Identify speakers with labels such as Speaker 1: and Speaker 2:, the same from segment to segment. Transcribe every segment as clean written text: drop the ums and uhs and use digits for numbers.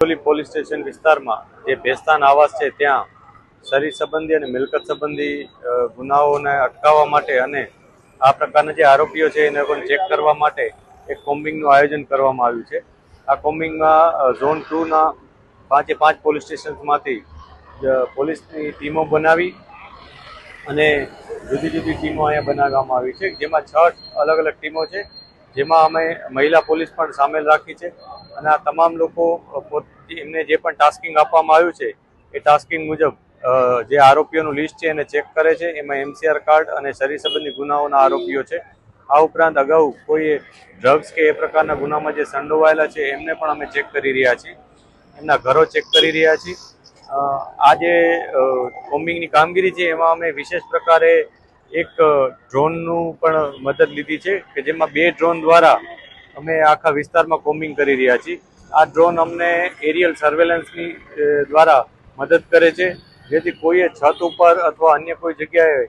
Speaker 1: Police station વિસ્તારમાં જે ભેસ્તાન આવાસ છે ત્યાં શરીર સંબંધી અને મિલકત સંબંધી ગુનાઓને અટકાવવા માટે અને આ પ્રકારના જે આરોપીઓ છે એને પણ ચેક કરવા માટે એક કોમ્બિંગનું આયોજન કરવામાં આવ્યું છે. આ કોમ્બિંગમાં ઝોન 2ના 5 પોલીસ સ્ટેશનમાંથી પોલીસની ટીમો બનાવી અને જુદી જુદી ટીમો અહીંયા બનાવવામાં આવી છે, જેમાં 6 અલગ અલગ ટીમો છે, જેમાં અમે મહિલા પોલીસ પણ સામેલ રાખી છે. અને આ તમામ લોકો એમને જે પણ ટાસ્કિંગ આપવામાં આવ્યું છે એ ટાસ્કિંગ મુજબ જે આરોપીઓનું લિસ્ટ છે એને ચેક કરે છે. એમાં MCR કાર્ડ અને શરીર સંબંધી ગુનાઓના આરોપીઓ છે. આ ઉપરાંત અગાઉ કોઈ ડ્રગ્સ કે એ પ્રકારના ગુનામાં જે સંડોવાયેલા છે એમને પણ અમે ચેક કરી રહ્યા છીએ, એમના ઘરો ચેક કરી રહ્યા છીએ. આ જે કોમ્બિંગની કામગીરી છે એમાં અમે વિશેષ પ્રકારે એક ડ્રોનનું પણ મદદ લીધી છે કે જેમાં 2 ડ્રોન દ્વારા અમે આખા વિસ્તારમાં કોમ્બિંગ કરી રહ્યા છીએ. આ ડ્રોન અમને એરિયલ સર્વેલન્સની દ્વારા મદદ કરે છે, જેથી કોઈએ છત ઉપર અથવા અન્ય કોઈ જગ્યાએ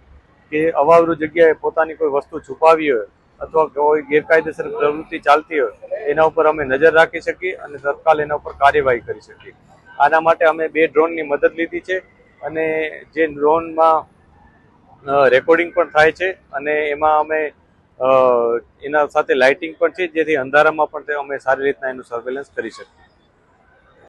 Speaker 1: કે અવાવરૂ જગ્યાએ પોતાની કોઈ વસ્તુ છુપાવી હોય અથવા કોઈ ગેરકાયદેસર પ્રવૃત્તિ ચાલતી હોય એના ઉપર અમે નજર રાખી શકીએ અને તત્કાલ એના ઉપર કાર્યવાહી કરી શકીએ. આના માટે અમે 2 ડ્રોનની મદદ લીધી છે અને જે ડ્રોનમાં રેકોર્ડિંગ પણ થાય છે અને એમાં અમે એના સાથે લાઇટિંગ પણ છે, જેથી અંધારામાં પણ અમે સારી રીતના એનું સર્વેલન્સ કરી શકીએ.